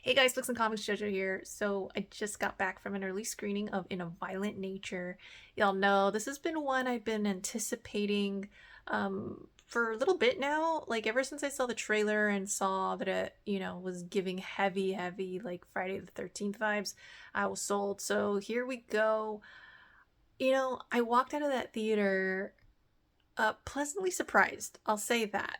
Hey guys, Flix and Comix JoJo here. So I just got back from an early screening of In a Violent Nature. Y'all know this has been one I've been anticipating for a little bit now. Like ever since I saw the trailer and saw that it, was giving heavy, like Friday the 13th vibes, I was sold. So here we go. I walked out of that theater pleasantly surprised. I'll say that.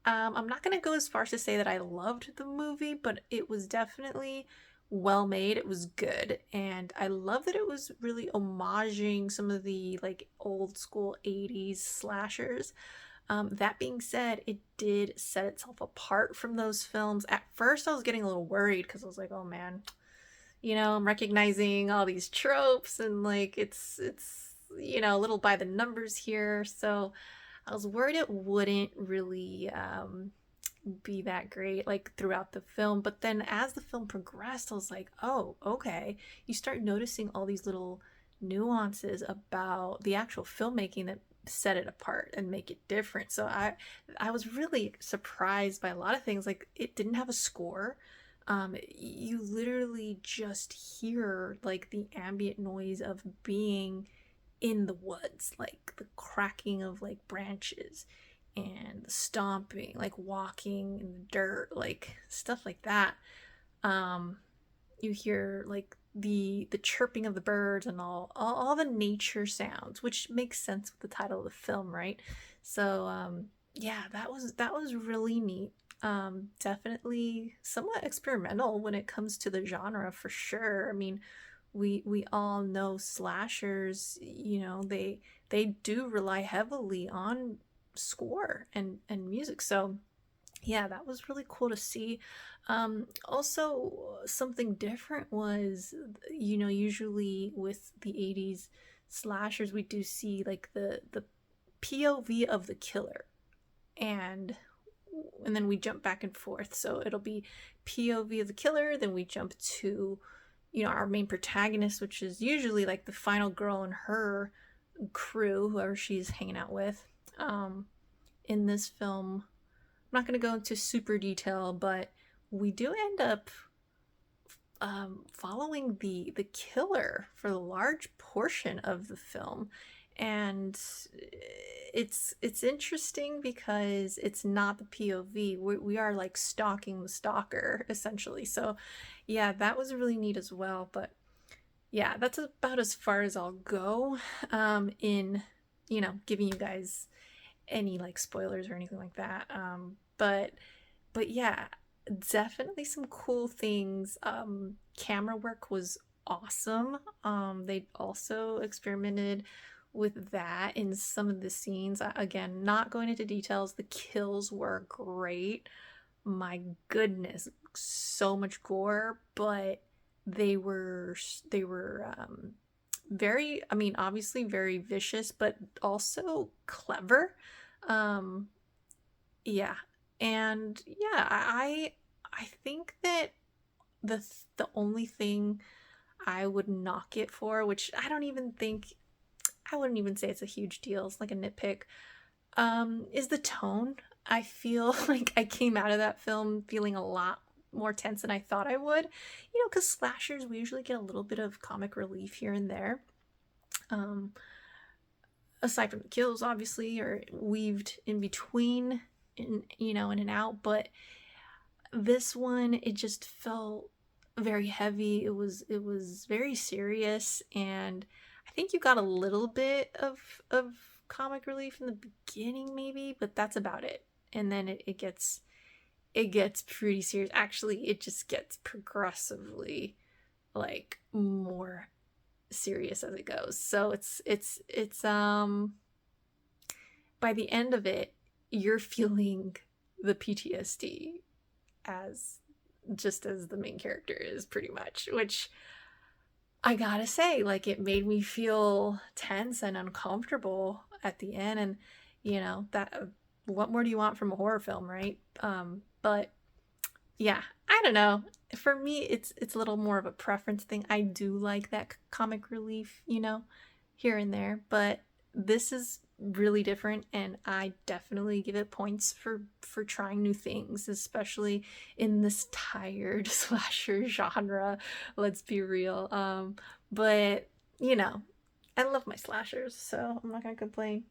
I'm not gonna go as far as to say that I loved the movie, but it was definitely well made. It was good, and I love that it was really homaging some of the like old school 80s slashers. That being said, it did set itself apart from those films. At first, I was getting a little worried because I was like, "Oh man, I'm recognizing all these tropes and like it's a little by the numbers here." So I was worried it wouldn't really be that great like throughout the film, but then as the film progressed I was like, oh, okay. You start noticing all these little nuances about the actual filmmaking that set it apart and make it different. So I was really surprised by a lot of things. Like it didn't have a score. You literally just hear like the ambient noise of being in the woods, like the cracking of like branches and the stomping, like walking in the dirt, like stuff like that. Um, you hear like the chirping of the birds and all the nature sounds, which makes sense with the title of the film, right? So yeah, that was really neat. Definitely somewhat experimental when it comes to the genre for sure. I mean, we all know slashers, they do rely heavily on score and music. So yeah, that was really cool to see. Also, something different was, usually with the 80s slashers, we do see like the POV of the killer, and then we jump back and forth. So it'll be POV of the killer, then we jump to, our main protagonist, which is usually like the final girl and her crew, whoever she's hanging out with. Um, in this film, I'm not going to go into super detail, but we do end up following the killer for a large portion of the film, and it's interesting because it's not the POV. We are like stalking the stalker essentially. So yeah, that was really neat as well. But yeah, that's about as far as I'll go in giving you guys any like spoilers or anything like that. But yeah, definitely some cool things. Camera work was awesome. They also experimented with that in some of the scenes. Again, not going into details, the kills were great. My goodness, so much gore, but they were very, I mean, obviously very vicious, but also clever. Um, yeah, and yeah, I think that the only thing I would knock it for, which I wouldn't even say it's a huge deal, it's like a nitpick, is the tone. I feel like I came out of that film feeling a lot more tense than I thought I would. Because slashers, we usually get a little bit of comic relief here and there. Um, Aside from the kills, obviously, or weaved in between, in and out. But this one, it just felt very heavy. It was very serious, and I think you got a little bit of comic relief in the beginning, maybe, but that's about it. And then it gets pretty serious. Actually, it just gets progressively like more serious as it goes. So it's by the end of it, you're feeling the PTSD as just as the main character is pretty much, which I gotta say, like it made me feel tense and uncomfortable at the end. And that, what more do you want from a horror film, right? But yeah, I don't know. For me, it's a little more of a preference thing. I do like that comic relief, here and there, but this is really different, and I definitely give it points for trying new things, especially in this tired slasher genre. Let's be real. But you know, I love my slashers, so I'm not gonna complain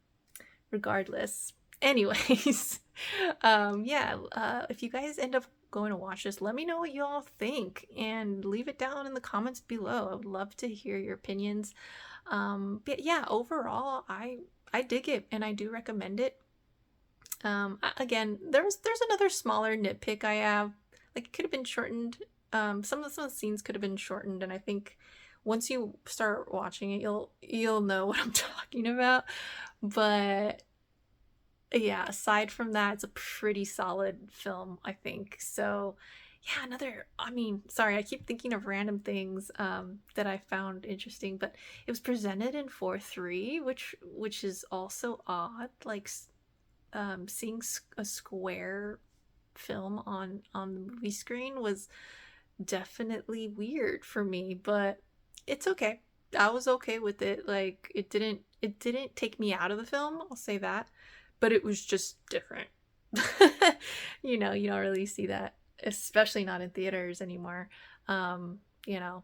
regardless. Anyways, yeah, if you guys end up going to watch this, let me know what you all think and leave it down in the comments below. I would love to hear your opinions. But yeah, overall, I dig it and I do recommend it. Again, there's another smaller nitpick I have. Like, it could have been shortened. Some of the scenes could have been shortened, and I think once you start watching it, you'll know what I'm talking about. But yeah, aside from that, it's a pretty solid film, I think. So, yeah, I mean, sorry, I keep thinking of random things that I found interesting, but it was presented in 4:3, which is also odd. Like, seeing a square film on the movie screen was definitely weird for me, but it's okay. I was okay with it. Like, it didn't take me out of the film, I'll say that, but it was just different. You don't really see that, especially not in theaters anymore. You know,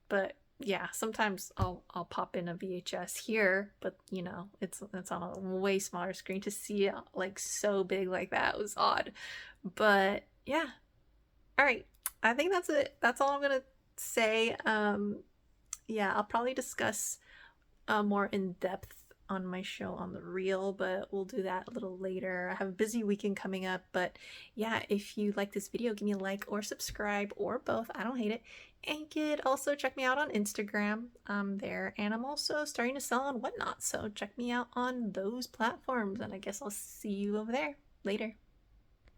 but yeah, sometimes I'll pop in a VHS here, but it's on a way smaller screen. To see it like so big like that was odd. But yeah, all right. I think that's it. That's all I'm gonna say. Yeah, I'll probably discuss more in depth on my show on the reel, but we'll do that a little later. I have a busy weekend coming up, but yeah, if you like this video, give me a like or subscribe or both. I don't hate it. And you could also check me out on Instagram there, and I'm also starting to sell on Whatnot, so check me out on those platforms, and I guess I'll see you over there later.